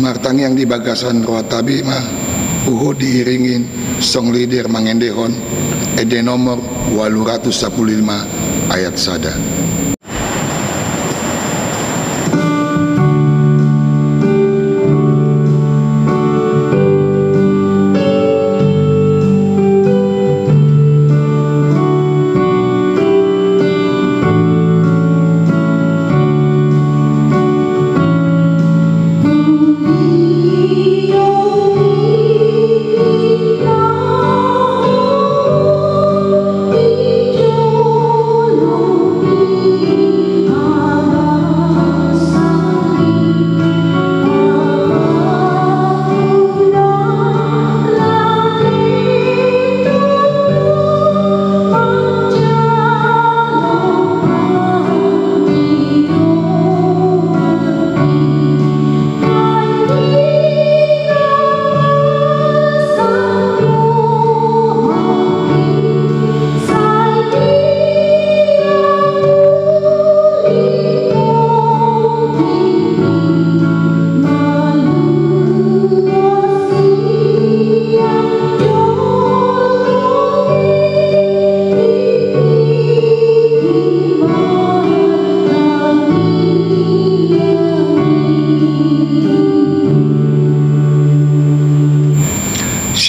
martang yang di bagasan roh tabi mah uho diiringin song lider mangendehon ede nomor 815 ayat sada.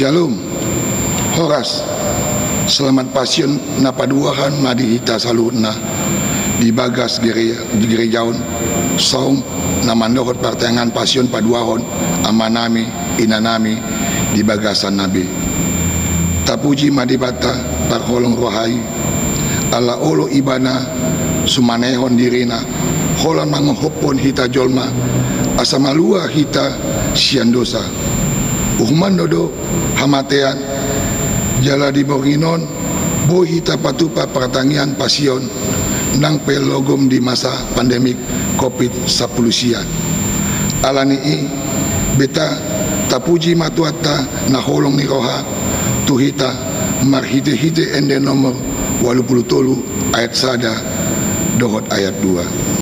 Shalom, Horas, selamat pasien napaduahan madi hita saluna di bagas gerejaun saum namandohot partengan pasien paduahon amanami inanami di bagasan nabi. Tapuji madibata parholong rohai ala olo ibana sumanehon dirina holan mangohopon hita jolma asamalua hita siandosa Uhman dodo hamatean jala di borginon bo hita patupa pertangian pasion nang pelogom di masa pandemik COVID-19 sian. Alani beta tapuji matuata naholong ni roha tuhita marhite-hite ende nomor 83 ayat sada dohot ayat 2.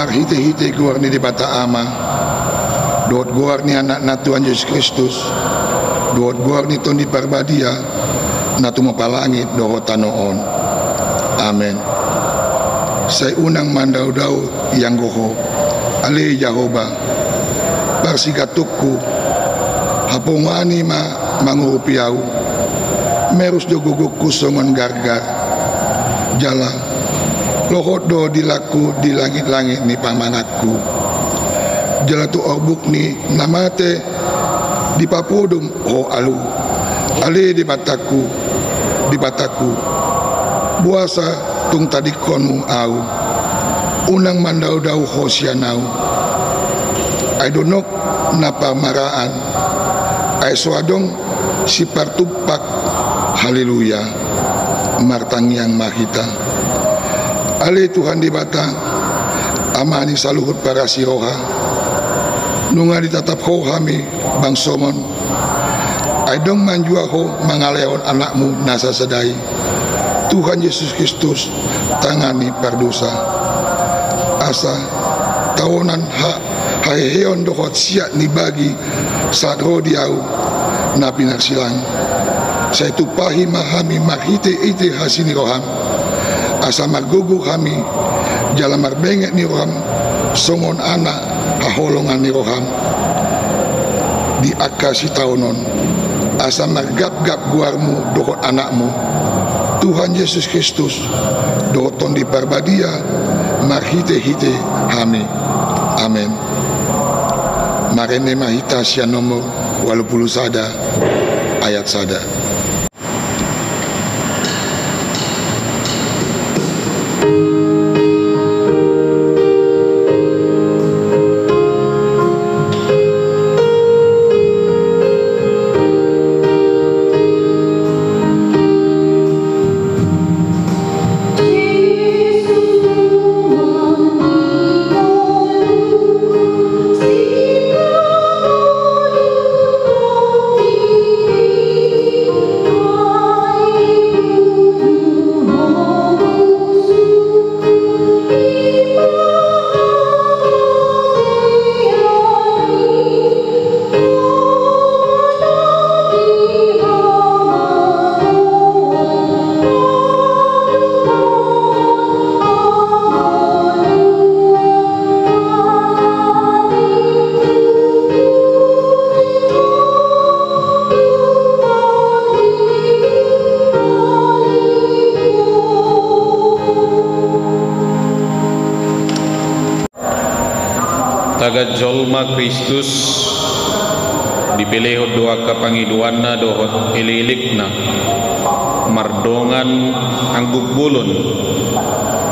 marhite-hite guar ni di bata ama, doot guar ni anak na Tuhan Yesus Kristus, doot guar ni Tuhan di Parbadia na tumapalangit dohot tanoon. Amen. Say unang mandaw-daw yang goho, ale Jehovah, barsigatukku, hapungani mangurupiaw, merus do guguk kusongon gargar, jala, lohot do dilaku di langit-langit ni pamanakku, jala tu orbuk ni namate di papudum ho alu, ale di bataku, buasa tung tadi konmu au unang mandau-dau hosianau ay donok na pamaraan ay suadong si partupak haleluya martangyang mahita ali Tuhan di bata amani saluhut para siroha nunga ditatap ho kami bang somon ay dong manjua ho mangaleon anakmu nasa sedai Tuhan Yesus Kristus tangani perdosa asa tahunan haheon dohot siat ni bagi saat rodiau na pinagsilang sa itupahi mahami maghite ite hasini roham asa magugu kami jala marbengek ni roham songon anak haholongan ni roham di akasi tahunon asa margap-gap guarmu dohot anakmu Tuhan Yesus Kristus doton di Parbadia marhite-hite hami. Amen. Marene mahita sia nomor 80 sada ayat sada. Tagat jolma Kristus dipilih doa kapangiduanna dohot ililikna mardongan angguk bulun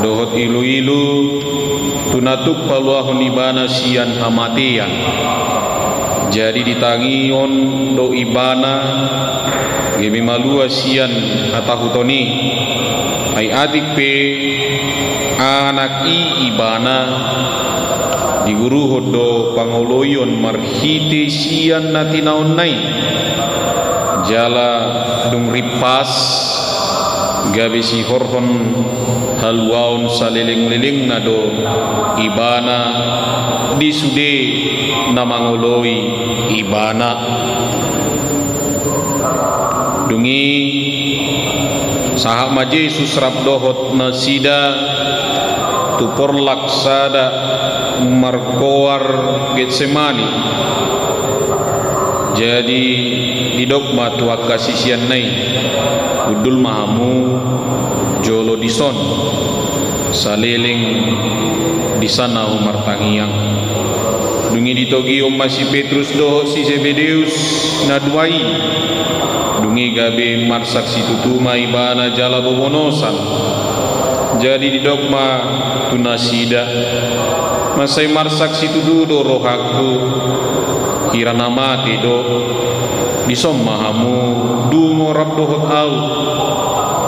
dohot ilu-ilu tunatuk paluahun ibana sian amatian jadi ditangion do ibana gemi malua sian atahutoni ay adik pe anak ibana di guru hodo pangoloyon marhite sian natinaon nai jala dung ripas gabe si horhon halwaun saliling-liling nado ibana di sude namangoloi ibana dungi sahak maje susrap dohot nasida tupor laksada markoar Getsemani jadi didogma tuak kasisian nai udul mahamu jolo dison saliling di sana umar tangiang dungi ditogi masih Petrus doh si Zebedeus nadwai dungi gabe marsak si tutuma ibana jala bobonosan jadi didogma tunasida masai marsak situ do rohaku hirana mati do disommahamu dungo rabdohot au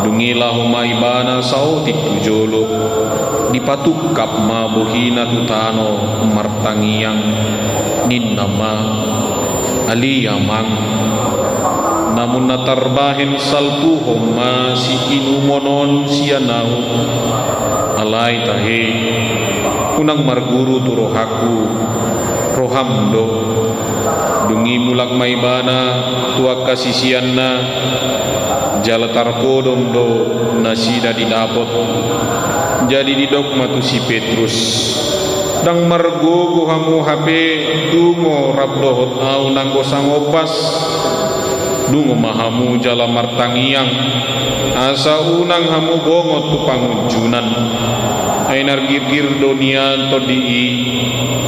dungilahuma ibana sautik tujolo dipatukap ma bohina tutano martangiang ninnama aliyamang namun natarbahen salpuhom ma si inumonon sianau alay tahe unang marguru tu rohaku roham do dungi mulak maibana tua kasisianna jala tarkodom do nasida didapot jadi didok matu si Petrus dang margogo hamu habe dungo rabdohot au nanggo sangopas dungo mahamu jala martangiang asa unang hamu bongot tu pangunjunan ainar gir-gir donian to di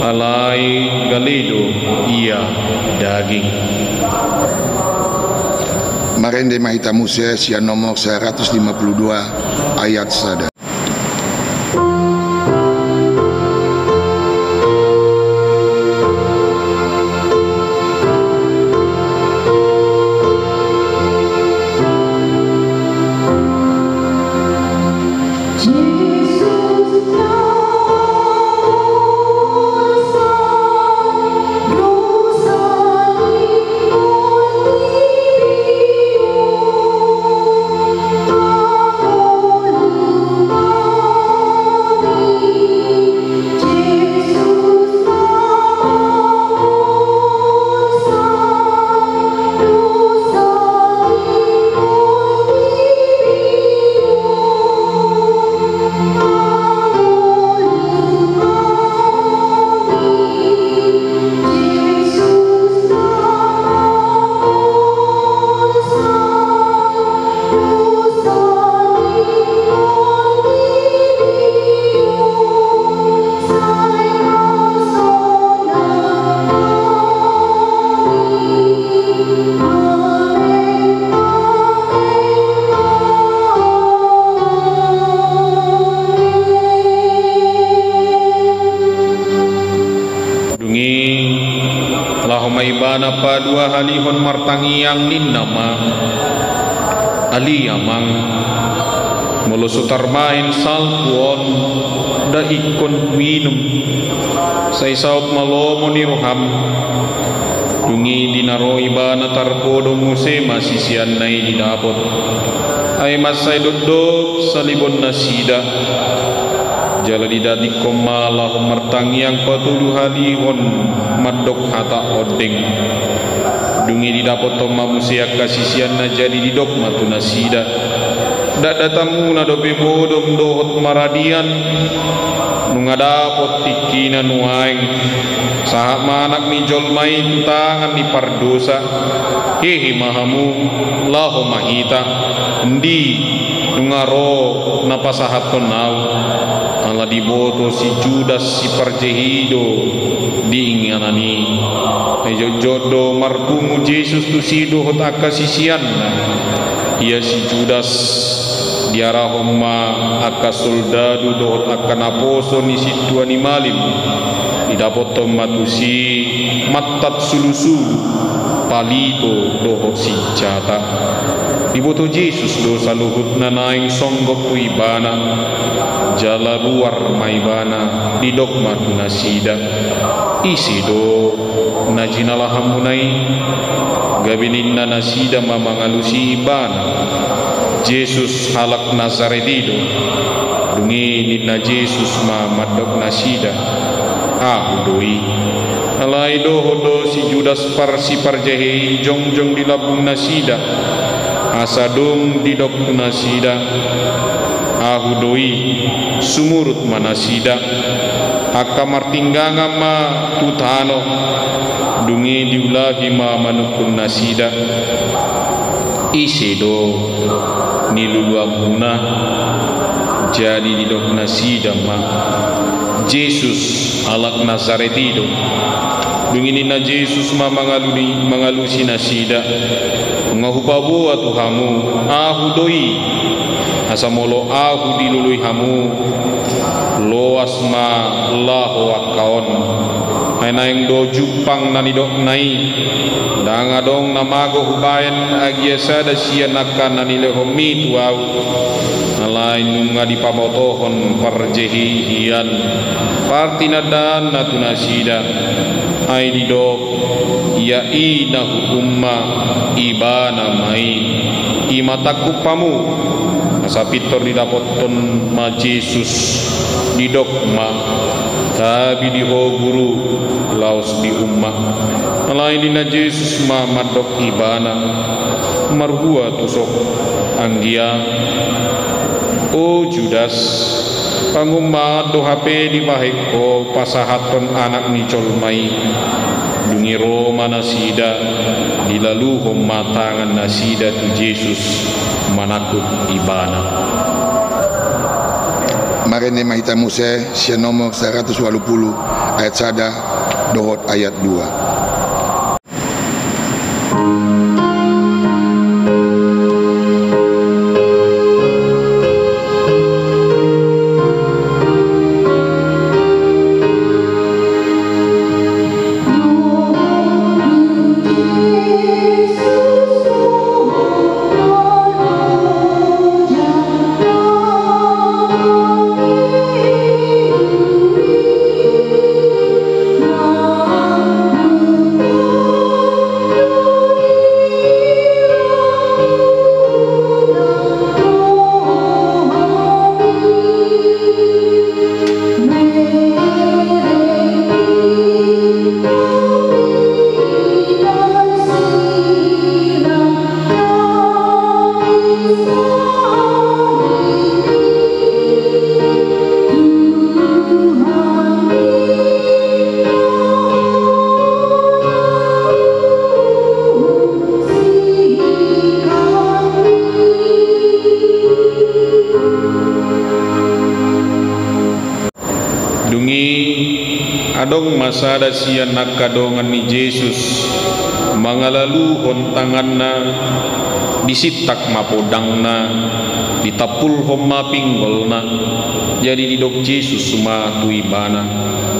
alai galedo ia daging Marende Mahita Musa sia nomor 152 ayat sada. Maibana pa dua halihon martangiang nin nama ali amang mulusutar main salpuon da ikon minum say saut malomo ni roham dungi dinaro ibana tarkodo muse masisian nai didapot ay masay duduk salibon nasida jala didadi komala martangiang patulu halihon madok hata odeng dungi didapot toma musia kasisian na jadi didok matu nasida dak datamu na dope bodom dohot maradian nungadapot tikina nuaing sahak manak ni jolmai tutangan ni pardosa hehe mahamu laho mahita ndi nungaro napasahat tonau ala diboto si Judas si parjehido diinganani jodoh markumu Yesus tu sido hot akasisian ia si Judas diarah homma akas soldadu dohot akan aposo ni situ animalim didapot matusi matat sulusu palito dohot si jata diboto Yesus do saluhut na naing songgok tu ibana jala luar maibana didok matu nasida isi do najinala hamunai gabininna nasida mamangalusi ibana Yesus halak Nazaretido dungi ninna Yesus madok nasida doi alai do hodo si Judas parsi parjehi jongjong di labung nasida asadung didok nasida doi sumurut manasida akamar tingganga ma tutano dungi diulahi ma manukun nasida isi do niluluamuna jadi didok nasida ma Yesus alak Nazaretido dungi nina Yesus ma mangalusi nasida ngahupabu atuhamu doi asamolo dilului hamu loas ma lahu akaon naing do jupang nanidok nai danga dong namago hubayan agiasa da sia nakan nanile homi tuau nalain nunga di pamotohon parjehi hian partinadan natunasida ai didok ya ina hukumma ibana mai imataku pamu sapitor didapoton ma Yesus didok ma tabi di ho guru laos di ummah alai dina Jesus ma madok ibana marhua tusok anggia o Judas pangumma do HP di bahik ko pasahaton anak ni colmai dungi Roma nasida dilalu matangan nasida tu Yesus manakut ibana. Marene mahita Muse sia nomor 120 ayat 1 dohot ayat 2. Adong masada sian nakadongan ni Jesus mangalalu hontanganna disitak mapodangna ditapul homma pinggolna jadi didok Jesus suma tuibana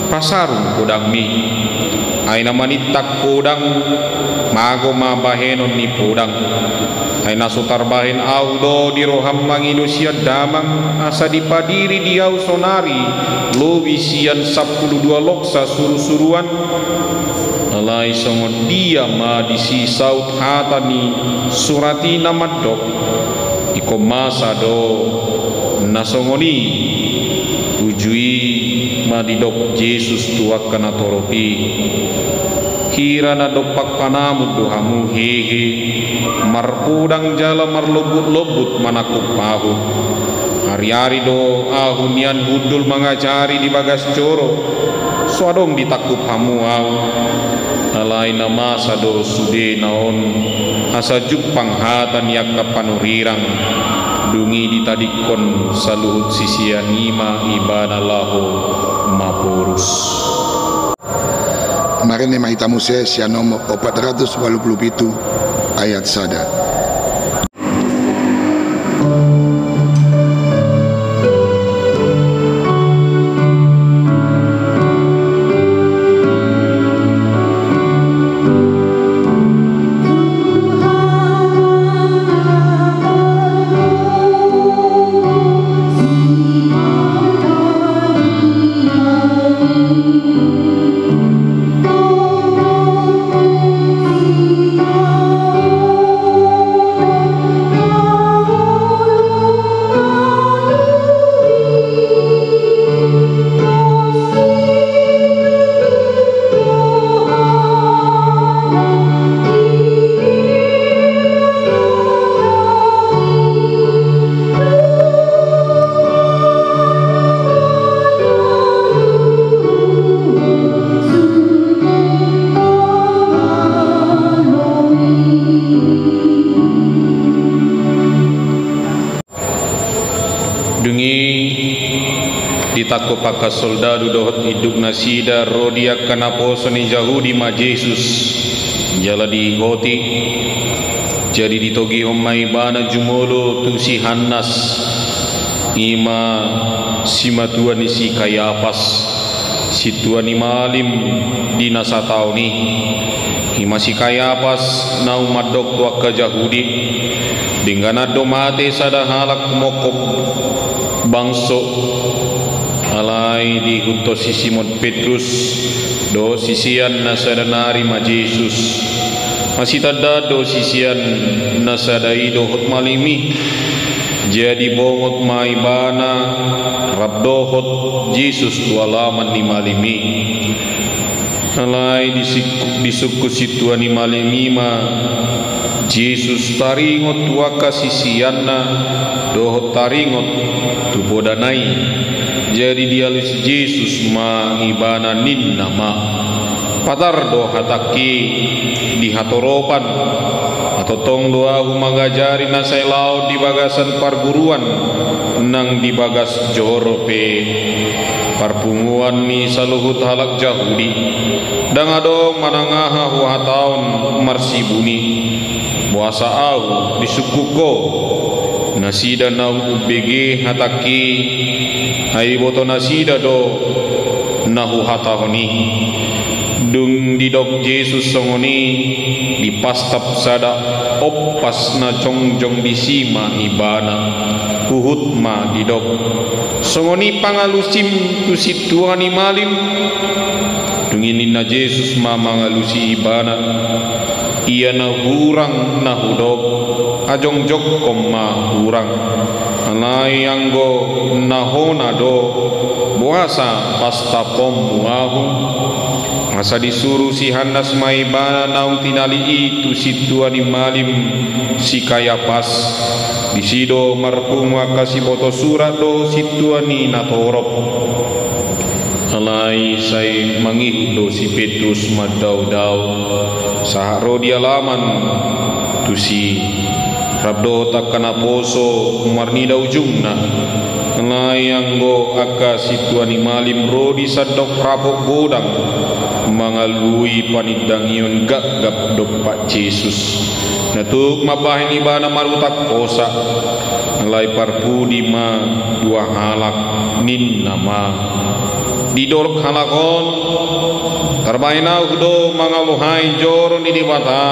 pasarung kodang mi aina manitak kodang mago mabahenon ni podang aina sutar bahen audo di roham manginusia damang asa dipadiri diau sonari lobi sian 12 loksa suru-suruan alai songon dia ma disi saut hatani surati namadok iko masa do nasongoni ujui madidok Yesus tuakana toropi kirana dopak panamud dohamu hehe marpudang jala marlobut-lobut manakuk pahu hari-hari do ahunian budul mengajari di bagas coro suadong ditakup hamu au alai nama sado sude naon asa jupang hatan yakka panurirang dungi ditadikon saluhut sisia nima ibana lahu mapurus. Kemarin mahita Muse sia nomor 487 ayat 1. Takko paka soldadu dohot hidup nasida rodia kanaposo ni Yahudi ma Jesus jala di hoti jadi ditogi homai bana jumolo tu si Hannas ima sima tuan si Kayapas si tuan malim di nasatauni ima si Kayapas nau madok tua ke Yahudi dengan domate sada halak mokop bangso alai di hunto si Simon Petrus do sisian nasadanari ma Jesus masih tada do sisian nasadai do hot malimi jadi bongot maibana rabdohot Jesus tualaman ni malimi alai disuku situan ni malimi ma Jesus taringot waka sisianna dohot taringot tu bodanai jadi dialus Jesus ma ibana nin nama patar do hataki di hatoropan atau tong doa humagajari nasai laut di bagasan parguruan nang di bagas jorope parpunguan ni saluhut halak jahudi dang ado manangaha huataon marsibuni puasa au disukuko nasida na ubege hataki ai boto nasida do nahu hatahoni dung didok Jesus songoni di pastap sada oppas na jongjong disima ibana kuhut ma didok songoni pangalusim tu situani malim dunginin na Jesus ma mangalusi ibana ia na hurang na hudok ajong jok koma hurang alai anggo na hona do buasa pasta pom muahu asa disuruh si Hanas maibana naung tinali itu situani malim si Kayapas disido marpung makasi boto surat do situani natorop alai sai mangih do si Petrus madau-dau saharo di alaman tu si rabdo takana poso marnida ujungna alai anggo aka situani malim rodi sadok rapok bodang mangalui panidangion gagap dopak Jesus natuk mabahin ibana marutak kosa alai parpudi ma dua halak nin nama didorok halakon terbaina udo mangaluhai joro ni dibata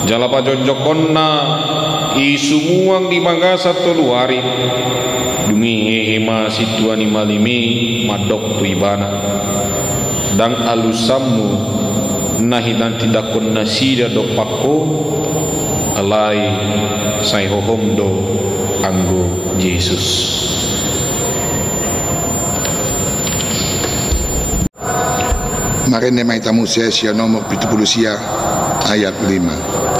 jalapa jonjokonna isumuang di bangasa toluari dumi hema situani malimi madok tu ibana dang alusammu nahidan tidakon nasida do pakko alai sai hohom do anggo Jesus. Marene mai tamu sesi nomor 70 ayat 5.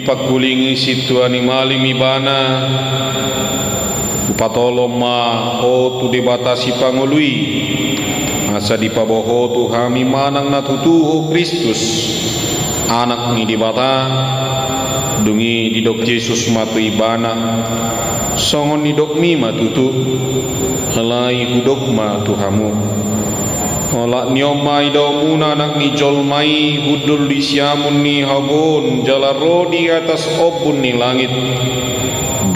Pakulingi situani malim ibana upatolo ma ho tu dibatasi pangului asa dipaboho tu hami manang natutuho Kristus anak ni dibata dungi didok Jesus matu ibana songon didok mi matutu halai hudok ma tuhamu olak nyomai daumuna nak ngijol mai hudul di siamun ni habun jalaro di atas obun ni langit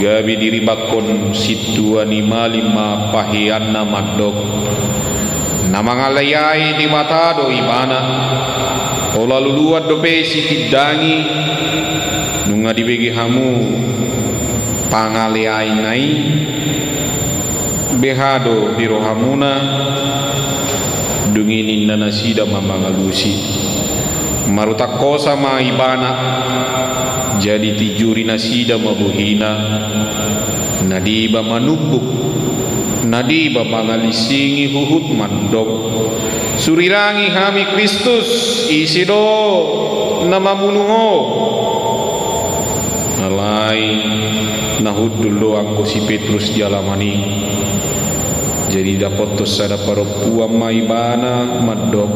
gabi diri bakon situani malima pahianna madok nama ngalayai di mata do ibana ola luluat do besi tidangi nunga dibegi hamu pangalayai nai behado di rohamuna dunginin nanasida mamangalusi marutak kosa ma ibana jadi tijuri nasida mabuhina nadiba manubuk nadiba mangalisingi huhut mandok surirangi hami Kristus isido nama munuho alai nahud dulu angko si Petrus jalamani jadi dapat tos ada parupua maibana madok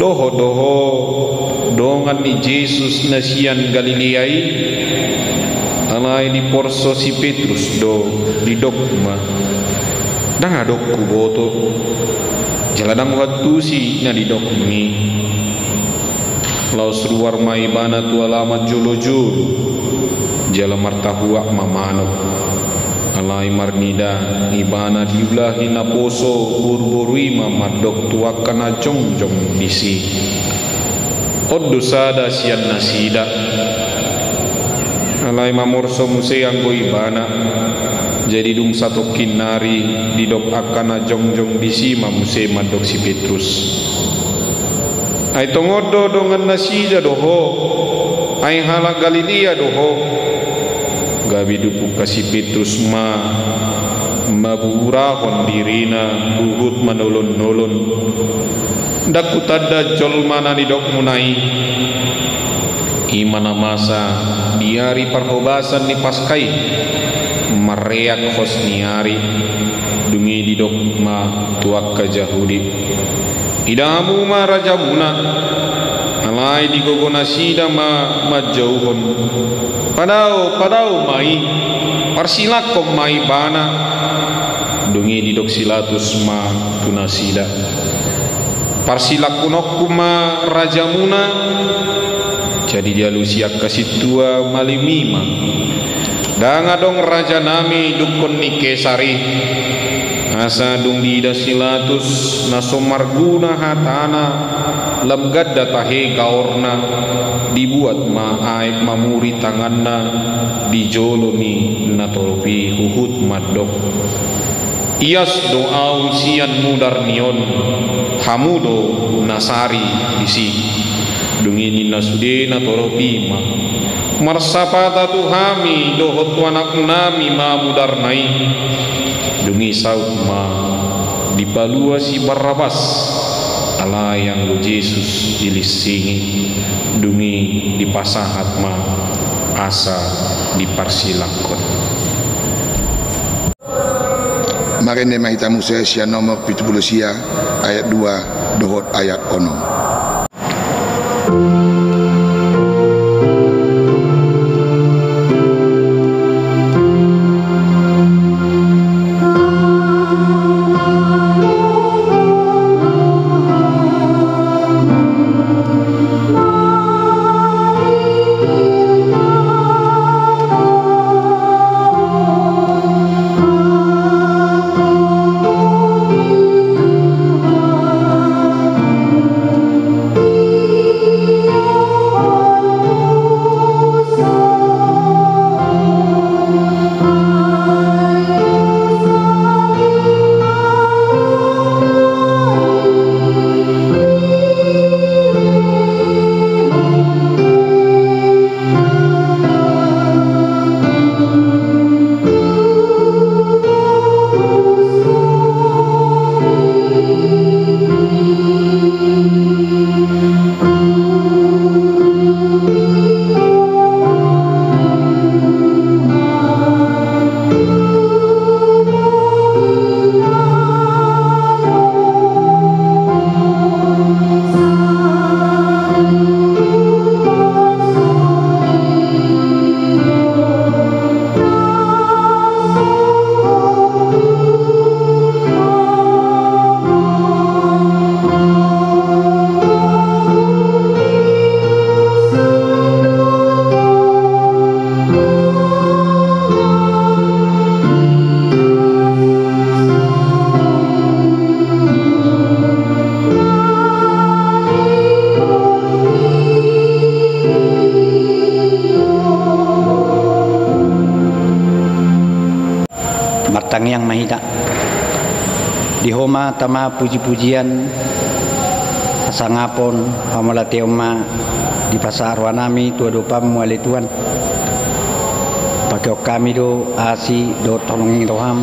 doho dongan ni Yesus nasian Galileai alai di porso si Petrus do di dokma dang adok kuboto jaladang waktu si na di dokmi laus ruar maibana tu alamat jolo-jolo jala martahua mamano alai marnida ibana diulahi na poso buru-burui mamadok tuakan na jong-jong disi oddo sada sian nasida alai mamorso muse anggo ibana jadi dung satu kinari didok akan na jong-jong disi mamuse madok si Petrus ay tongodo dongan nasida doho ay halak Galilea doho gabi dupu kasih Petrus maburahon dirina buhut manolon-nolon daku tada jol mana didok munai imana masa diari parhobasan ni paskai mareak hosniari dungi didok ma tuak ka Jahudi idamu ma rajamuna alai digogo nasida ma jauhon padau mai parsilakom mai bana dungi didok silatus ma tunasida parsilakunok ma rajamuna jadi dia lusiak kasih tua malimima danga dong raja nami dukun nikesari asa dung dida silatus nasomarguna hatana lam gadda tahe gaorna dibuat ma aib mamuri tanganna dijoloni natoropi huhut madok ias doau sian mudar nion hamudo nasari isi dungini nasude natoropi ma marsapata tuhami dohot anak nami ma mudar nai dungi saut ma dipalua si Barabas ala yang lo Yesus dilisingi dungi dipasahat ma asa diparsilakon marene mahita Musa sia nomor 70 sia ayat 2 dohot ayat ono Martang yang mahita di homa tama puji-pujian sangapon hamalate oma di pasar wanami tua dopa muali tuan pakai kami do asi do tolongin roham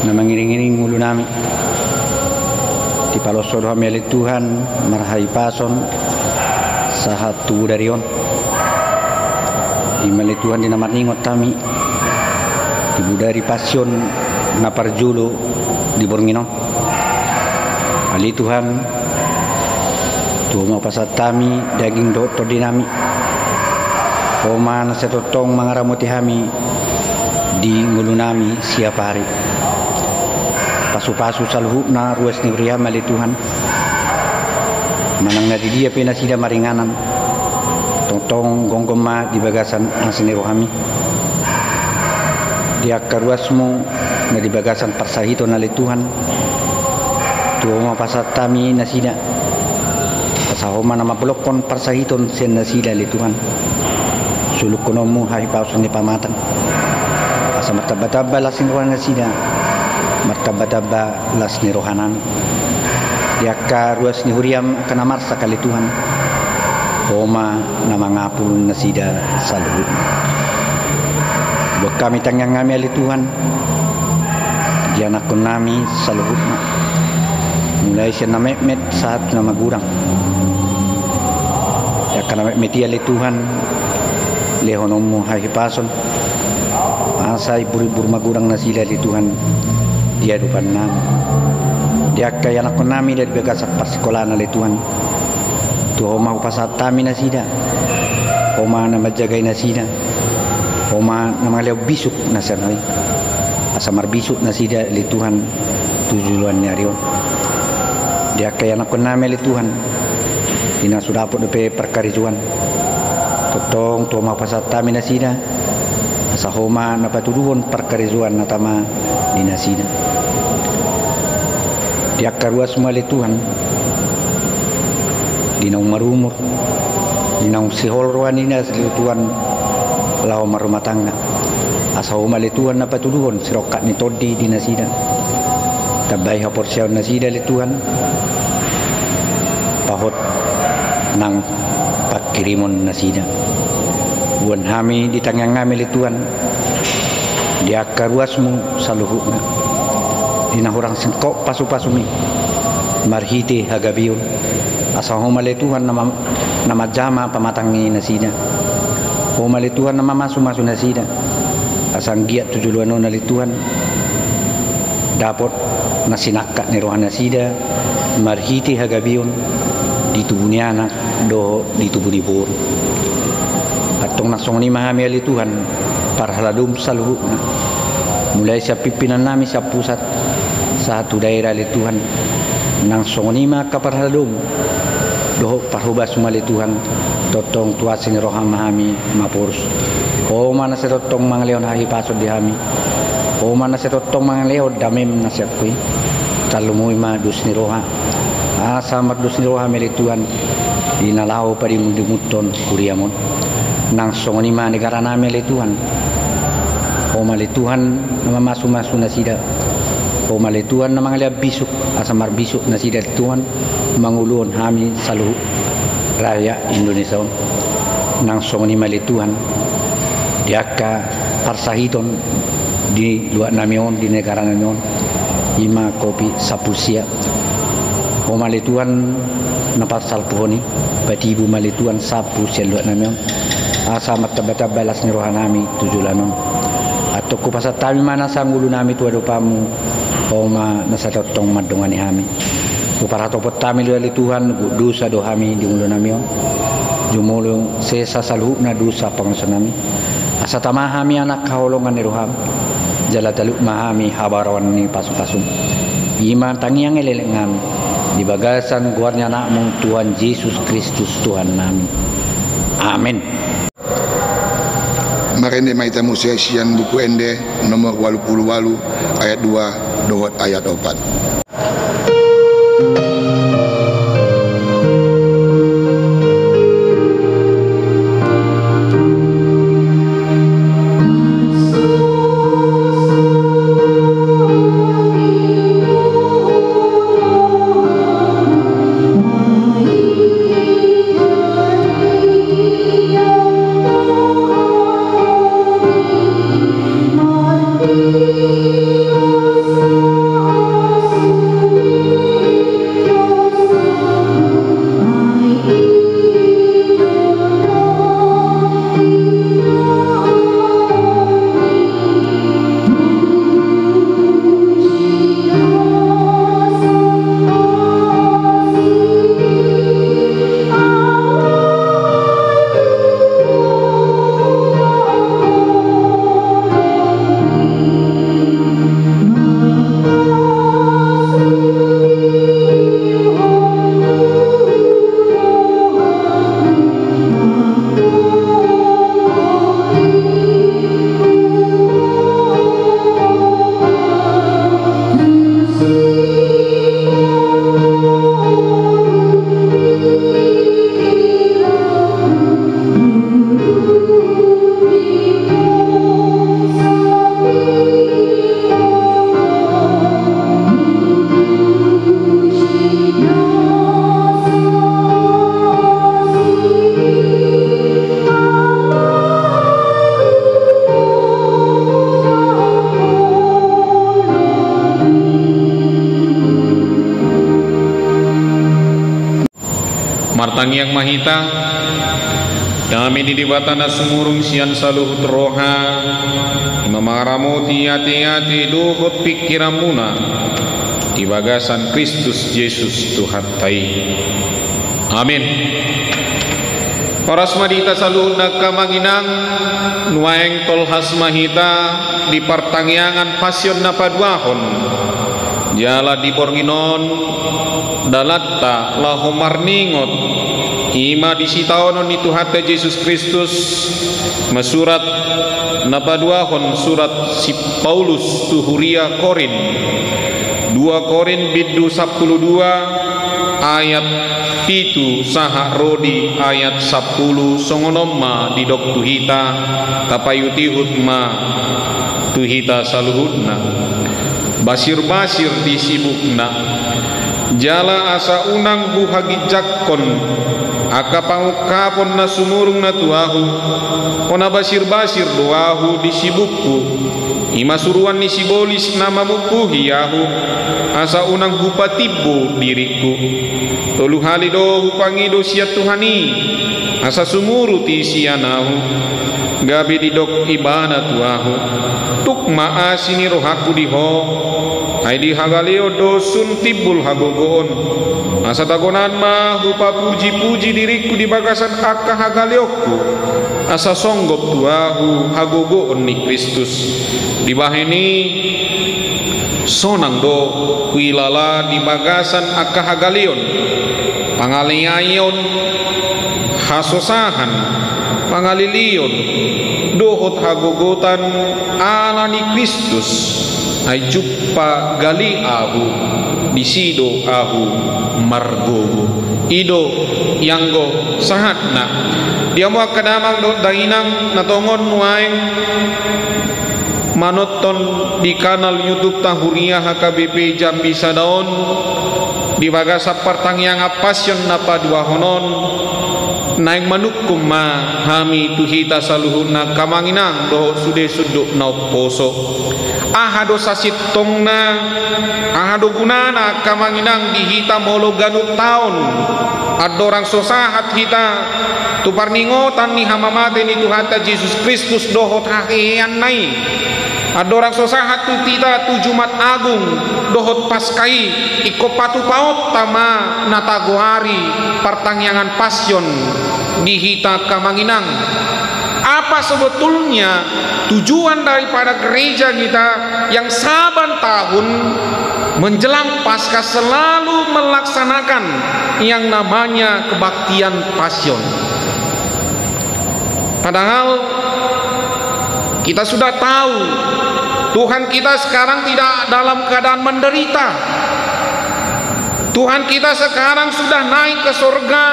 na mangiring-iring ulu nami di paloso do hameli Tuhan marhai pason sahatu darion Imali Tuhan di nama ningot kami ibu dari pasion na parjulo di Borngino. Ali Tuhan tuh mau pasat kami daging dokter dinami Oman setotong mangaramuti kami di ngulunami siap hari pasu-pasu salhubna ruas ni beriam ali Tuhan manang na dia penasida maringanan tong gonggoma di bagasan asini rohami dia karuasmu na di bagasan persahito na li Tuhan tuwa pasat kami nasida pasahoma nama pelokon persahiton sen nasida li Tuhan suluk konomu hari pausan ni pamatang asa martaba-taba las ni rohanan nasida martaba-taba las ni rohanan dia karuas ni huriam akan amarsa kali Tuhan Oma na mangapul na sida sa luhut. Buat kami tangyang ngami ali Tuhan, diyan ako nami sa luhut na. Mulai siya na met saat na magurang. Ya ka na meti ali Tuhan, lehonom mo hahipason. Asa ibur-ibur magurang na sila ali Tuhan, diya dupan nami. Diya kaya na ko nami dari begasak pasikolan ali Tuhan. Tuh mau pasat kami nasida, oma na majagai nasida, oma na maliw bisuk nasanoy, asamar bisuk nasida li Tuhan tujuan nyarion. Dia kaya nak nami li Tuhan, ina sudah po depe perkarijuan, totong tuh mau pasat kami nasida, asa oma na patuduhon perkarijuan natama di nasida. Dia karuas semua li Tuhan. Dinaw marumur dinaw sihol ruanina silituan lao marumah tangga asaw malituan na patuluhon sirokat ni todi di nasida tabay hapor siya nasida lituan pahot nang pagkirimon nasida buwan hami di tangang ngami lituan dia karuas mo sa luhut na dinahurang singkok pasu-pasumi marhiti hagabiyon asa humali Tuhan na majama pamatang ni nasida humali Tuhan na mamasu-masu nasida asang giat tujuluan na li Tuhan dapat nasinaka ni rohan nasida marhiti hagabiyon di tubuh ni anak do di tubuh ni bur atong nasong ni mahami ali Tuhan parhaladum sa luhut na mulai sa pimpinan namin sa pusat sa satu daerah li Tuhan nang songonima kaparhaladum doh parhubas mali Tuhan totong tuasin roham mahami mapurus o mana sa totong mangleon hahi pasod di hami o mana sa totong mangleon damim nasyapkui talumuy ma dus ni roha asa mardus ni roha mali Tuhan dinalaw pa di mundimuton kuriamon nang songonima negara namin li Tuhan o mali Tuhan na mamasu-masu na sida o mali Tuhan na mga bisuk asa marbisuk na sida Tuhan mangulun hami sa luhut raya Indonesia nang songoni mali Tuhan dia ka parsahiton di luar namion di negara namion ima kopi sapusia o mali Tuhan na parsal pohoni pati ibu mali Tuhan sapusia luar namion asa matabata balas ni rohanami tujulanon atau ko pasatami mana sanggulu nami tuwa dopamu o ma nasatotong madongani hami para topot kami li Tuhan dosa do kami di ulo nami jumulong sesa salhub na dosa pangson nami asa tama kami anak kaholongan ni roham jala taluk mahami habarawan ni pasum-pasum iman tangiang elelengan di bagasan guarnya anakmu Tuhan Yesus Kristus Tuhan nami amin. Marende maita musia sian buku ende nomor 88 ayat 2 dohot ayat 4. martangiang mahita kami di batana sumurung sian saluhut roha imamaramuti ati-ati duhut pikiramuna di bagasan Kristus Yesus Tuhan tai. Amin. Oras madita saluhut nagkamanginang nuaeng tolhas mahita di pertangyangan pasion napaduahon jala di borginon dalatta lahomarningot ima disitaonon itu hata Yesus Kristus masurat napaduahon surat si Paulus tuhuria Korin 2 Korin biddu 12 ayat pitu saha rodi ayat 10 songonomma di dok tuhita tapayutihut ma tuhita saluhutna basir-basir disibukna jala asa unang buhagijakkon aka pangukapon na sumurung na tuahu kona basir-basir doahu disibukku ima suruan ni sibolis nama mukuhiyahu asa unang bupatibo diriku tolu halido pangido siat Tuhani asa sumuru ti sianahu gabi didok ibana tuahu tuk maasini rohaku diho ay di hagaleo dosun tibul hagogoon asa tagonan ma rupa puji-puji diriku di bagasan akka hagaleokku asa songgop tuahu hagogoon ni Kristus di baheni sonang do kuilala di bagasan akka hagaleon pangaliayon hasosahan pangalilion dohot hagogotan ala ni Kristus ay juppa gali ahu disido ahu margogo ido yanggo sahatna dia mo kadamang do dainang natongon nuaeng manoton di kanal YouTube Tahuria HKBP Jambi Sadaon di bagasa pertangyangan passion napaduahonon naik manukum ma hami tuhita saluhuna kamanginang do sude suduk na poso ahado sasitongna ahado gunana kamanginang dihita molo ganut taon adorang sosahat hita tuparningotan ni hamamate ni Tuhata Yesus Kristus dohot hakean nai adorang sosahat tu tita tu Jumat Agung dohot paskai iko patu paot tama natagoari pertangyangan pasion dihita kamanginang. Apa sebetulnya tujuan daripada gereja kita yang saban tahun menjelang Paskah selalu melaksanakan yang namanya kebaktian pasion? Padahal kita sudah tahu Tuhan kita sekarang tidak dalam keadaan menderita. Tuhan kita sekarang sudah naik ke surga,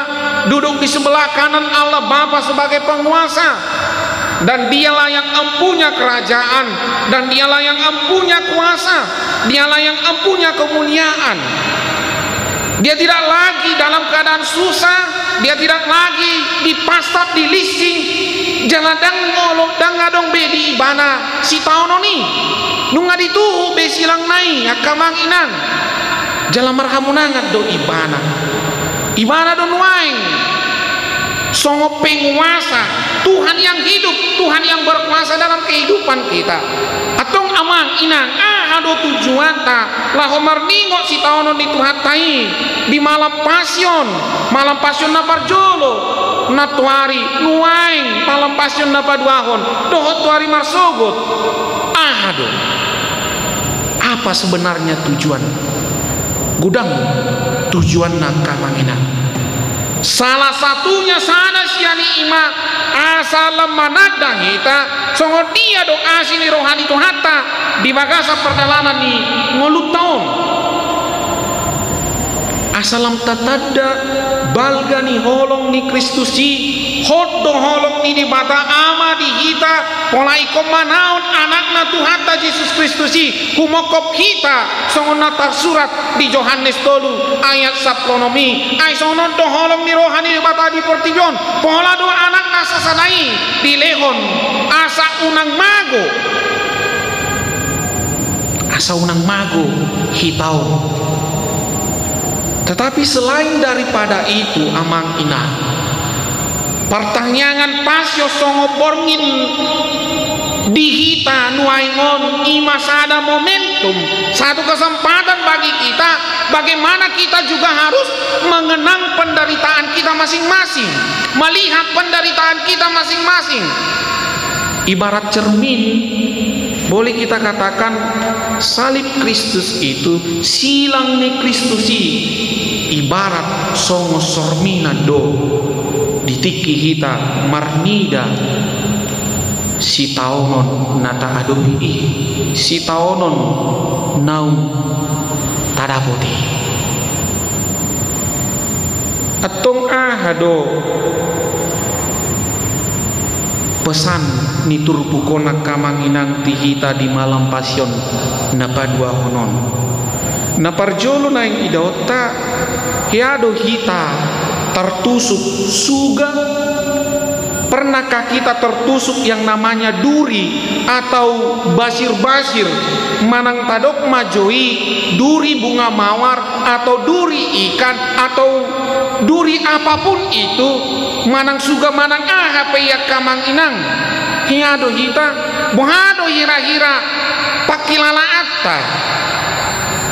duduk di sebelah kanan Allah Bapa sebagai penguasa, dan dialah yang empunya kerajaan, dan dialah yang empunya kuasa, dialah yang empunya kemuliaan. Dia tidak lagi dalam keadaan susah, dia tidak lagi dipastap di listing jaladang ngolok dan ngadong be di ibana si taononi nunga dituhu be silang nai akamang inang jalan marhamunangat do ibana do nuaing songo penguasa Tuhan yang hidup, Tuhan yang berkuasa dalam kehidupan kita. Atong amang inang ado tujuan ta lahomar ningo si taonon di Tuhan tai di malam pasion na parjolo natuari nuaing malam pasion na paduahon dohot tuari marsogot. Aduh, apa sebenarnya tujuan gudang tujuan nakamangina? Salah satunya sana siani ima asalam manada hita songo dia doa sini rohani tu hatta di bagasa perjalanan ni ngolup tahun asalam tatada balga ni holong ni Kristusi hoddo holong ni di bata ama di hita polai komanaun anakna Tuhata Yesus Kristusi humokop hita songo natar surat di Yohanes 3 ayat 10 ay songo do holong ni rohani di bata di pertijon pola do anakna sasanai di lehon asa unang mago hitaon Tetapi selain daripada itu amang ina, pertanyaan pasio songo borngin dihita nuaingon imas ada momentum, satu kesempatan bagi kita, bagaimana kita juga harus mengenang penderitaan kita masing-masing, melihat penderitaan kita masing-masing. Ibarat cermin, boleh kita katakan salib Kristus itu silang ni Kristusi, ibarat songo sormina do ditiki hita marnida si taonon nata adopi si taonon nau tadapoti atong ahado pesan ni turpukona kamanginang tihita di malam pasion napadua honon naparjolo na yang idota hiado hita tertusuk suga. Pernahkah kita tertusuk yang namanya duri atau basir-basir, manang tadok majoi, duri bunga mawar atau duri ikan atau duri apapun itu, manang suga manang peyak kamang inang hiado hita bohado hira-hira pakilala atta.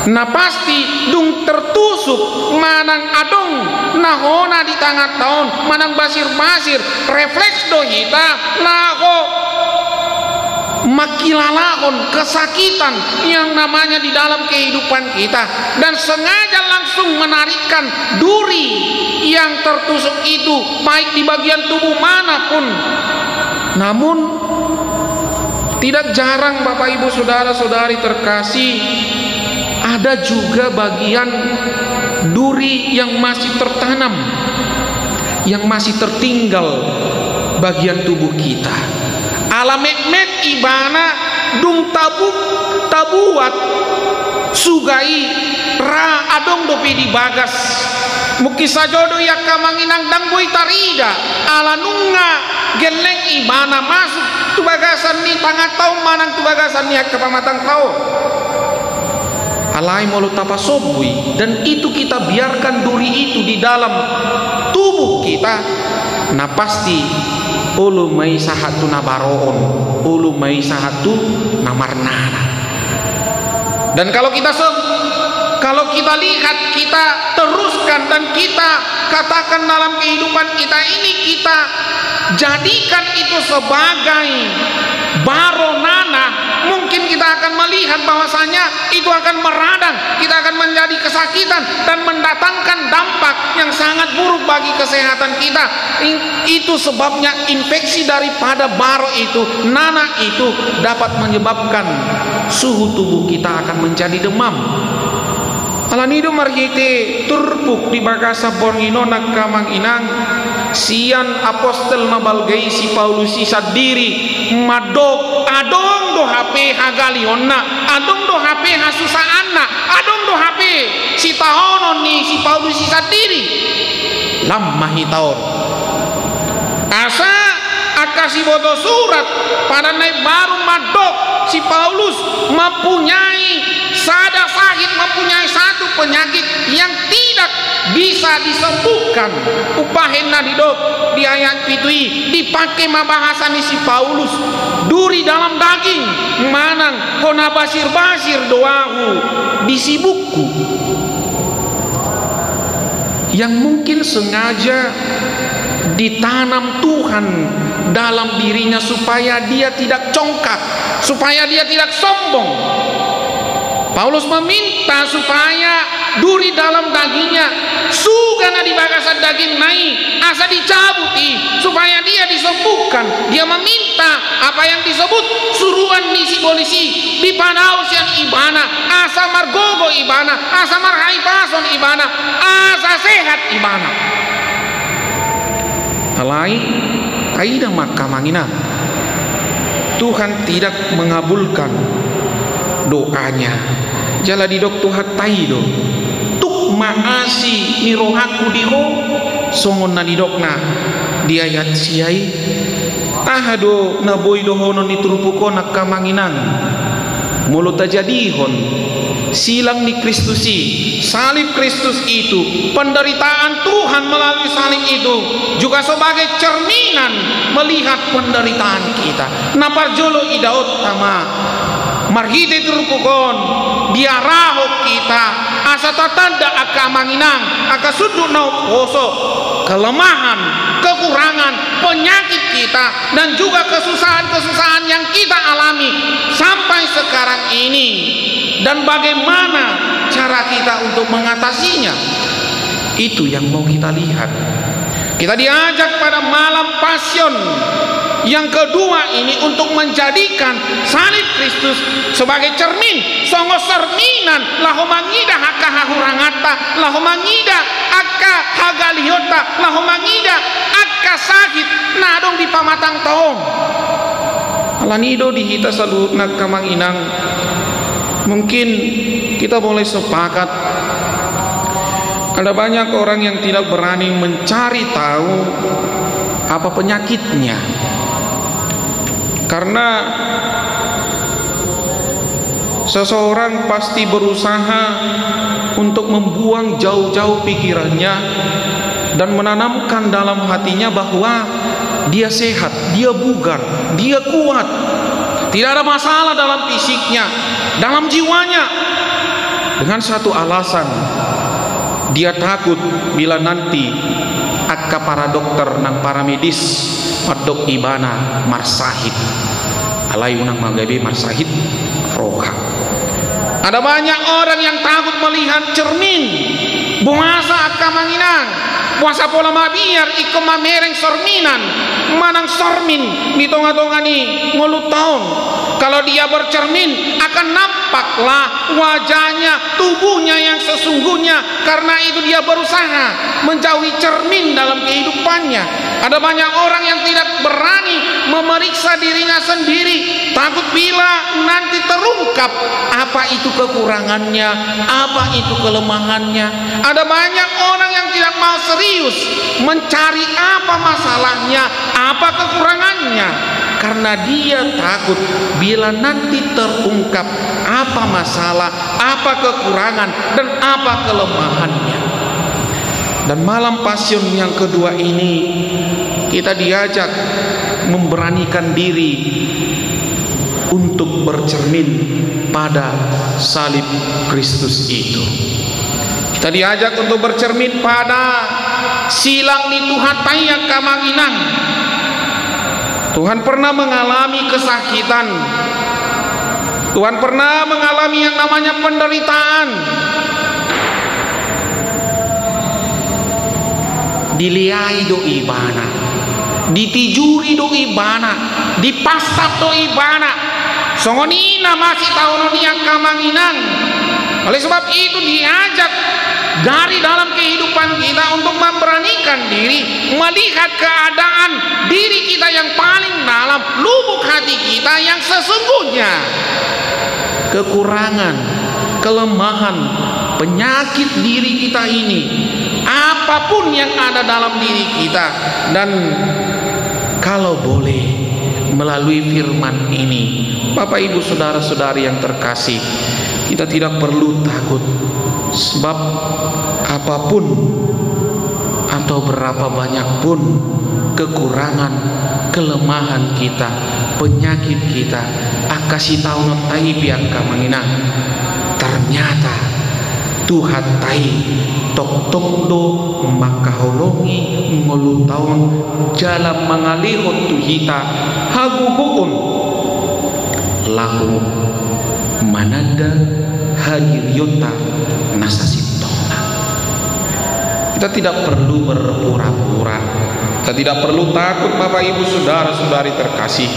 Nah pasti dung tertusuk manang adong nahona di tengah tahun manang basir-basir refleks dohita laho makilalahon kesakitan yang namanya di dalam kehidupan kita, dan sengaja langsung menarikkan duri yang tertusuk itu baik di bagian tubuh manapun. Namun tidak jarang Bapak Ibu saudara-saudari terkasih, ada juga bagian duri yang masih tertanam, yang masih tertinggal bagian tubuh kita. Alamet-met ibana dung tabuat sugai ra adong dopi di bagas muki sajodo ya kamanginang dangboy tarida ala nunga geleng ibana masuk tu bagasan ni tangah tau manang tu bagasan ni kepamatang tau alai molu tapasobui, dan itu kita biarkan duri itu di dalam tubuh kita, nah pasti ulu mai sahatu nabaroon, ulu mai sahatu namarnana. Dan kalau kita lihat, kita teruskan dan kita katakan dalam kehidupan kita ini, kita jadikan itu sebagai baronana, mungkin kita akan melihat bahwasanya itu akan meradang, kita akan menjadi kesakitan dan mendatangkan dampak yang sangat buruk bagi kesehatan kita. Itu sebabnya infeksi daripada baro itu, nana itu dapat menyebabkan suhu tubuh kita akan menjadi demam. Alanido marhite turpuk di bagasa borngino nakamang inang sian apostel mabalgai si Paulus sadiri madok adong do HP hagalionna adong do HP hasusaanna adong do HP si tahonon ni si Paulus sadiri lamah hitaon asa akasi bodo surat pada naik baru madok si Paulus mempunyai sada sahid, mempunyai satu penyakit yang tidak bisa disembuhkan. Upahena di ayat pitui dipakai bahasa si Paulus duri dalam daging manang kona basir-basir doahu disibukku, yang mungkin sengaja ditanam Tuhan dalam dirinya supaya dia tidak congkak, supaya dia tidak sombong. Paulus meminta supaya duri dalam dagingnya sugana di bagasan daging naik asa dicabuti supaya dia disembuhkan. Dia meminta apa yang disebut suruhan misi polisi di panausian ibana asa margogo ibana asa marhaipason ibana asa sehat ibana alai taida makamangina. Tuhan tidak mengabulkan doanya. Jala di dok Tuhan taido tuk maasi ni rohaku diho songon na didokna di ayat siai tahado na boy dohono ni turupuko na kamanginan mulut tajadihon silang di Kristusi. Salib Kristus itu, penderitaan Tuhan melalui salib itu juga sebagai cerminan melihat penderitaan kita. Naparjolo idaot tama marhite turukukon diarahok kita asa tatanda aka manginang aka sudut nau poso kelemahan, kekurangan, penyakit kita dan juga kesusahan-kesusahan yang kita alami sampai sekarang ini, dan bagaimana cara kita untuk mengatasinya. Itu yang mau kita lihat. Kita diajak pada malam Pasion yang kedua ini untuk menjadikan salib Kristus sebagai cermin songo serminan lahomangida haka hahurangata, lahomangida aka hagaliota, lahomangida aka sakit nadong di pamatang taong alanido dihita salut nak kamanginang. Mungkin kita boleh sepakat ada banyak orang yang tidak berani mencari tahu apa penyakitnya, karena seseorang pasti berusaha untuk membuang jauh-jauh pikirannya dan menanamkan dalam hatinya bahwa dia sehat, dia bugar, dia kuat, tidak ada masalah dalam fisiknya, dalam jiwanya, dengan satu alasan: dia takut bila nanti akka para dokter nang para medis padok ibana marsahid alay unang magabe marsahid roha. Ada banyak orang yang takut melihat cermin buasa akka manginang puasa pola mabiar iko mamereng sorminan manang sormin di tonga-tonga ni ngulut tahun. Kalau dia bercermin akan nampaklah wajahnya, tubuhnya yang sesungguhnya, karena itu dia berusaha menjauhi cermin dalam kehidupannya. Ada banyak orang yang tidak berani memeriksa dirinya sendiri, takut bila nanti terungkap apa itu kekurangannya, apa itu kelemahannya. Ada banyak orang yang tidak mau serius mencari apa masalahnya, apa kekurangannya, karena dia takut bila nanti terungkap apa masalah, apa kekurangan, dan apa kelemahannya. Dan malam Pasion yang kedua ini kita diajak memberanikan diri untuk bercermin pada salib Kristus itu. Kita diajak untuk bercermin pada silang ni Tuhan tayak kamanginang. Tuhan pernah mengalami kesakitan, Tuhan pernah mengalami yang namanya penderitaan, diliai do ibana, ditijuri do ibana, dipasap do ibana, songonina masih tahun yang kamanginang. Oleh sebab itu diajak dari dalam kehidupan kita untuk memberanikan diri melihat keadaan diri kita yang paling dalam, lubuk hati kita yang sesungguhnya, kekurangan, kelemahan, penyakit diri kita ini, apapun yang ada dalam diri kita. Dan kalau boleh melalui firman ini, Bapak Ibu saudara-saudari yang terkasih, kita tidak perlu takut, sebab apapun atau berapa banyak pun kekurangan, kelemahan kita, penyakit kita, akasi taunot aib yang kamanginang, ternyata Tuhan tai tok do makaholongi ngolu taun jalan mengalihot tuhita haguguun lahu mananda hadiriota nasasitona. Kita tidak perlu berpura-pura, kita tidak perlu takut Bapak Ibu saudara-saudari terkasih.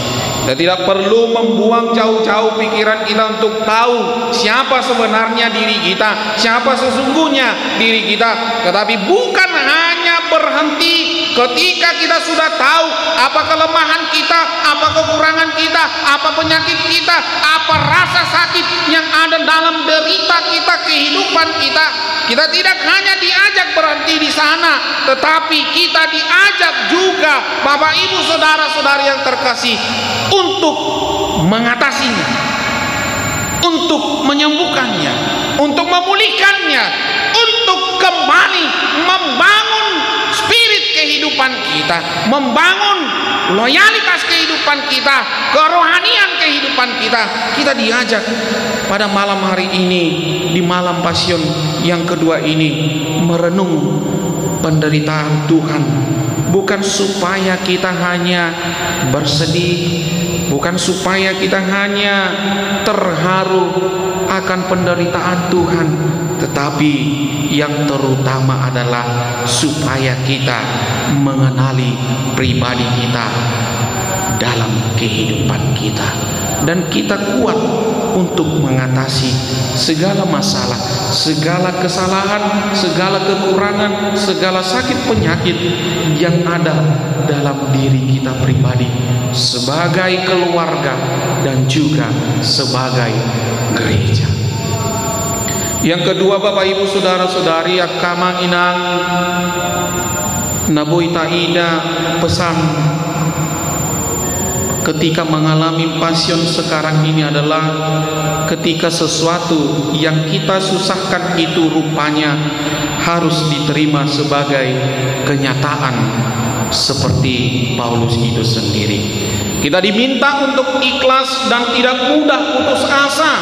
Kita tidak perlu membuang jauh-jauh pikiran kita untuk tahu siapa sebenarnya diri kita, siapa sesungguhnya diri kita. Tetapi bukan hanya berhenti ketika kita sudah tahu apa kelemahan kita, apa kekurangan kita, apa penyakit kita, apa rasa sakit yang ada dalam derita kita, kehidupan kita. Kita tidak hanya diajak berhenti di sana, tetapi kita diajak juga Bapak Ibu saudara-saudari yang terkasih untuk mengatasinya. untuk menyembuhkannya, untuk memulihkannya, untuk kembali membangun spirit kehidupan kita, membangun loyalitas kehidupan kita, kerohanian kehidupan kita. Kita diajak pada malam hari ini, di malam Pasion yang kedua ini, merenung penderitaan Tuhan. Bukan supaya kita hanya bersedih, bukan supaya kita hanya terharu akan penderitaan Tuhan, tetapi yang terutama adalah supaya kita mengenali pribadi kita dalam kehidupan kita, dan kita kuat untuk mengatasi segala masalah, segala kesalahan, segala kekurangan, segala sakit penyakit yang ada dalam diri kita pribadi, sebagai keluarga dan juga sebagai gereja. Yang kedua, Bapak Ibu Saudara-saudari, akamang inang Naboy Taida pesan ketika mengalami pasion sekarang ini adalah ketika sesuatu yang kita susahkan itu rupanya harus diterima sebagai kenyataan, seperti Paulus itu sendiri. Kita diminta untuk ikhlas dan tidak mudah putus asa.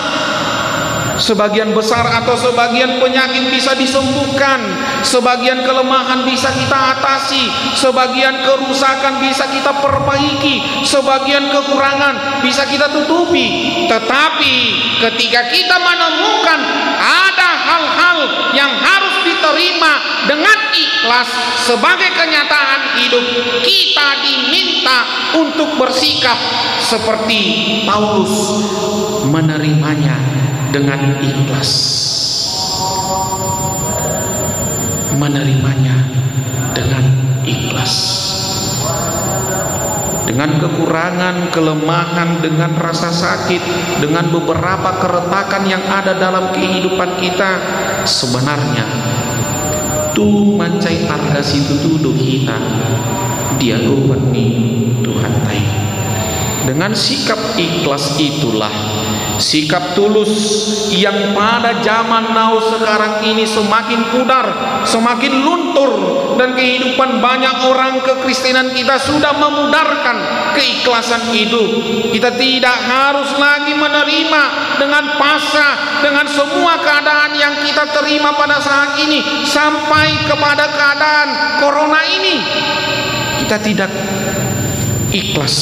Sebagian besar atau sebagian penyakit bisa disembuhkan, sebagian kelemahan bisa kita atasi, sebagian kerusakan bisa kita perbaiki, sebagian kekurangan bisa kita tutupi. Tetapi ketika kita menemukan ada hal-hal yang harus diterima dengan ikhlas sebagai kenyataan hidup, kita diminta untuk bersikap seperti Paulus, menerimanya dengan ikhlas, menerimanya dengan ikhlas, dengan kekurangan, kelemahan, dengan rasa sakit, dengan beberapa keretakan yang ada dalam kehidupan kita. Sebenarnya tu mancai harga situ tuduh kita dia nih Tuhan tai. Dengan sikap ikhlas itulah, sikap tulus yang pada zaman now sekarang ini semakin pudar, semakin luntur, dan kehidupan banyak orang kekristenan kita sudah memudarkan keikhlasan itu. Kita tidak harus lagi menerima dengan pasrah dengan semua keadaan yang kita terima pada saat ini, sampai kepada keadaan corona ini. Kita tidak ikhlas.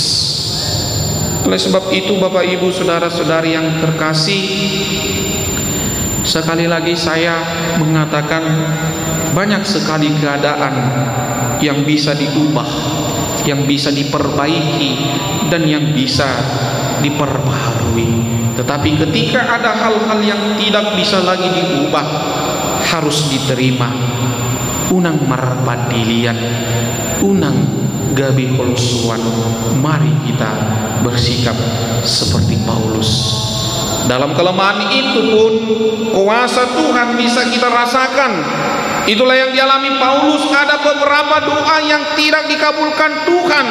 Oleh sebab itu, Bapak Ibu Saudara-saudari yang terkasih, sekali lagi saya mengatakan banyak sekali keadaan yang bisa diubah, yang bisa diperbaiki, dan yang bisa diperbaharui. Tetapi ketika ada hal-hal yang tidak bisa lagi diubah, harus diterima. Unang marpadilian, unang gabi holsuan. Mari kita bersikap seperti Paulus. Dalam kelemahan itu pun kuasa Tuhan bisa kita rasakan. Itulah yang dialami Paulus. Ada beberapa doa yang tidak dikabulkan Tuhan.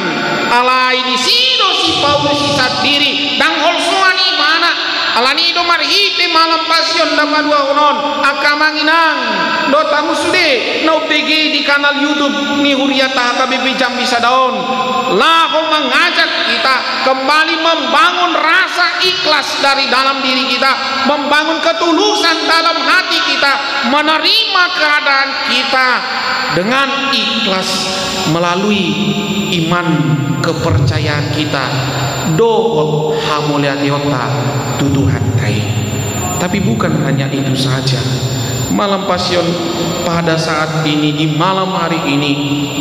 Alai di sini si Paulus sisa diri dan holsuan imana alani do marhite malam pasion dapat dua onon akamanginang do tamu sude no PG di kanal YouTube ni Huriata HKBP Jambi Sadaon. Laho mengajak kita kembali membangun rasa ikhlas dari dalam diri kita, membangun ketulusan dalam hati kita, menerima keadaan kita dengan ikhlas melalui iman kepercayaan kita. Dohot hamuliatiota tuduhan tai. Tapi bukan hanya itu saja. Malam Pasion pada saat ini, di malam hari ini,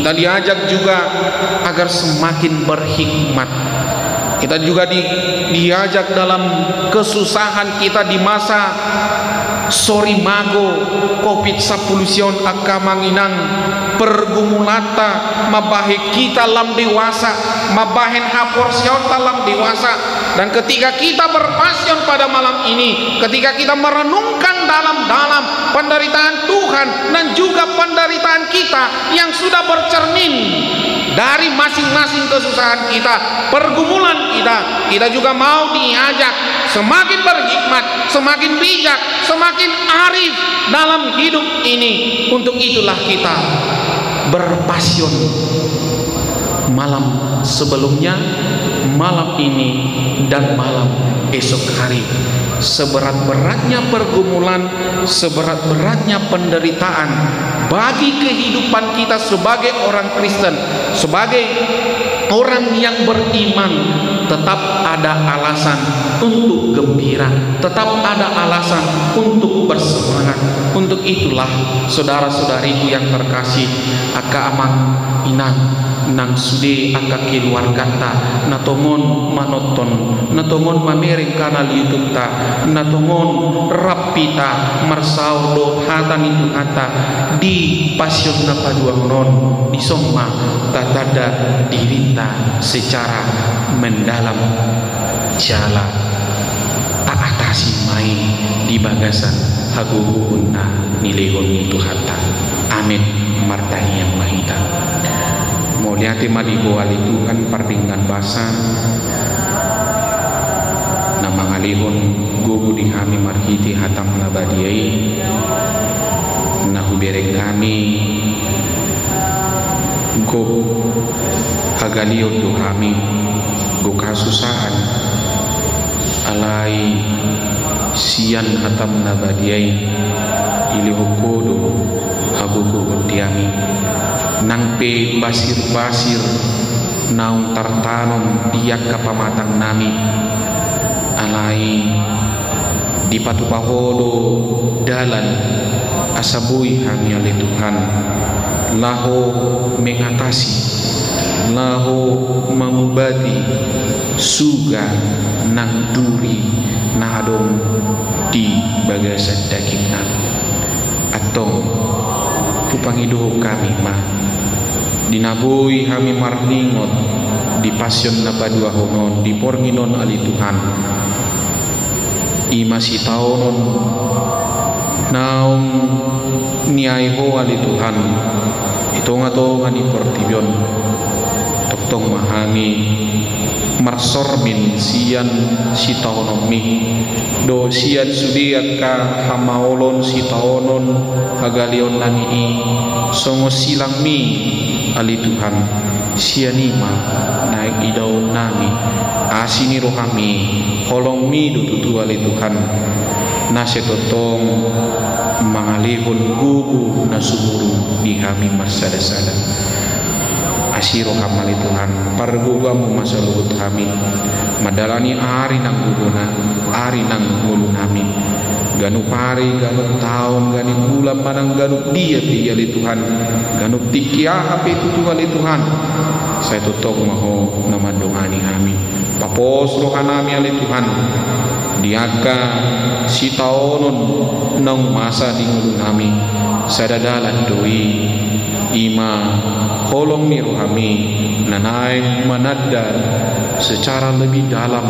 kita diajak juga agar semakin berhikmat. Kita juga diajak dalam kesusahan kita di masa Sorimago COVID-19 akamanginang pergumulata mabahe kita lam dewasa, mabahen haporsion dalam dewasa. Dan ketika kita berpasion pada malam ini, ketika kita merenungkan dalam-dalam penderitaan Tuhan dan juga penderitaan kita yang sudah bercermin dari masing-masing kesusahan kita, pergumulan kita. Kita juga mau diajak semakin berhikmat, semakin bijak, semakin arif dalam hidup ini. Untuk itulah kita berpasion malam sebelumnya, malam ini, dan malam esok hari. Seberat-beratnya pergumulan, seberat-beratnya penderitaan bagi kehidupan kita sebagai orang Kristen, sebagai orang yang beriman, tetap ada alasan untuk gembira, tetap ada alasan untuk bersemangat. Untuk itulah saudara-saudariku yang terkasih, aka amang inang nang sude aka keluargata natongon manoton, natongon mamereng kana liutunta, natongon rapita marsaur do hatan itu hata di pasion na paduangon di somma tatada dirita secara mendalam jala tak atasi mai di bagasan haguhuna nilehon itu hata. Amin. Martahi yang mahita moliati madiho ali Tuhan pardinggan basa na mangalihon gugu di kami marhiti hatam nabadiai na hubereng kami go hagalion do kami go kasusahan alai sian hatam nabadiai ilihokodo hagugu diami nangpe basir-basir naung tartanom diak kapamatang nami alai di patupahodo dalan asabui kami oleh Tuhan laho mengatasi, laho mengobati suga nang duri nahadong di bagasan daging nami atau kupangiduh kami mah dinabui kami marningot di pasion na padua honon di pornginon ali Tuhan ima si taonon naung niai ho ali Tuhan itong ato nga ni portibyon toktong mahami marsormin sian si taonon mi do sian sudiat ka hamaolon si taonon hagalion nami songo silang mi ali Tuhan sianima naik idaw nami asini rohami holong mi dututu ali Tuhan nasetotong mangalihon gugu na sumuru di kami marsada-sada asiro kamali Tuhan pargugamu masa luhut kami madalani ari nang guguna ari nang ngulu nami ganuk pari ganuk taon ganuk bulan manang ganuk dia li Tuhan ganuk tikia api itu li Tuhan saya tutup maho nama dongani kami papos rohanami ali Tuhan diaka si taonon nang masa di ngulu nami sadadalan doi ima holong ni rohami nanay manadda secara lebih dalam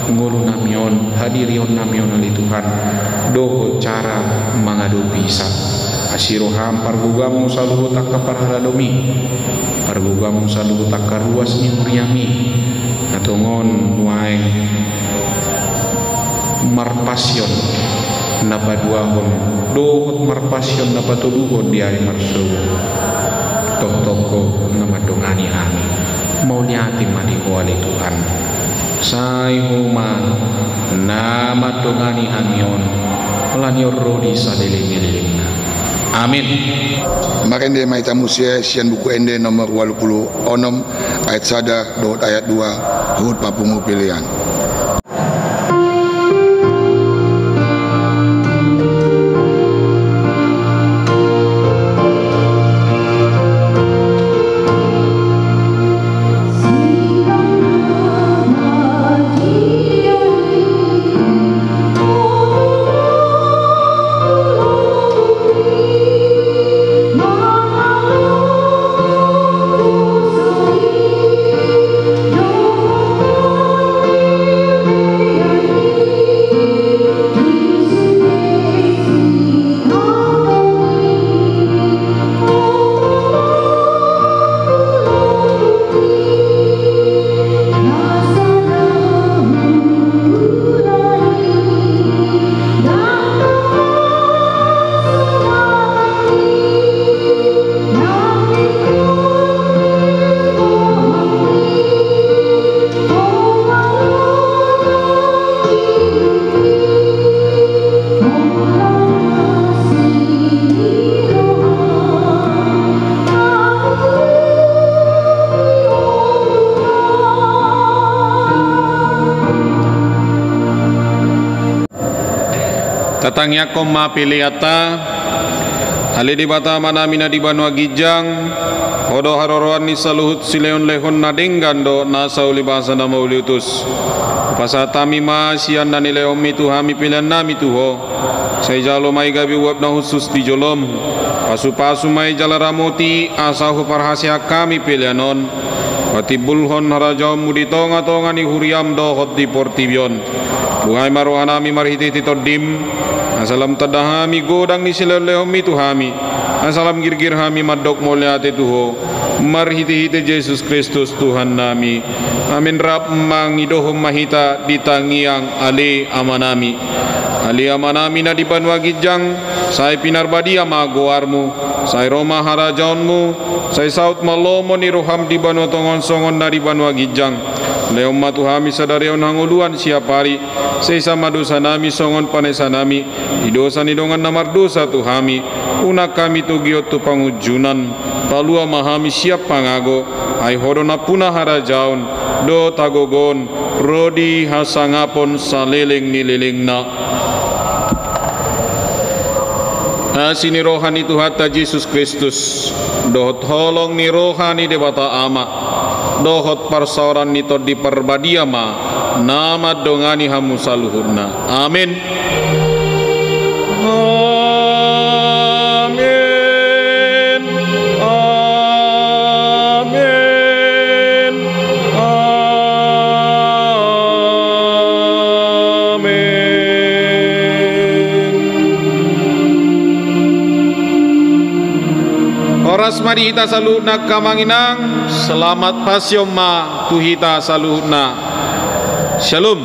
ngulu namion hadirion namion ali Tuhan doho cara mangadu bisa asiroham pargugamu saluhu takka parhaladomi pargugamu saluhu takka ruas ni muriami natongon waeng marpasion napaduahon dohot marpasion napatuduhon di hari marsu tok-toko namadongani kami mau liatin madiho ali Tuhan sai huma nama dongani hamion lanior rodi sadeling-elingna amin. Makende maita musia sian buku ende nomor 86 ayat sada dot ayat 2 hut papungu pilihan. Tatangya koma piliata ali di bata manamina di Banua Gijang hodo haroroan ni saluhut sileon lehon nadenggando na sauli bahasa nama uliutus pasatami ma sian na nileom itu hami pilihan nami tuho saya jalo mai gabi wab na khusus di jolom pasu mai jalaramoti asahu parhasia kami pilihanon patibulhon harajom mudi tonga ni huriam dohot di portibion buhay maruhanami marhiti titodim asalam tadahami godang ni silelehom itu hami asalam girgir hami madok mulyate tuho marhiti Yesus Kristus Tuhan nami amin rap mangidohom mahita ditangiang ali amanami na di Banua Gijang sai pinarbadi ama goarmu sai Roma harajaunmu sai saut malomo ni roham di Banua Tongon Songon dari Banua Gijang leom matuhami sadarion hanguluan siapari sai sama dosa nami songon panesa nami di dosa ni dongan namar dosa tuhami unak kami tugiot tu pangujunan palua mahami siap pangago ai hodona punah harajaun do tagogon rodi hasangapon saliling nililingna sini rohani Tuhan Yesus Kristus dohot holong ni rohani debata ama dohot parsauran ni to di perbadiama nama dongani hamu saluhurna amin amin amin Oras marita saluna kamanginang selamat pasyoma tuhita saluna Shalom.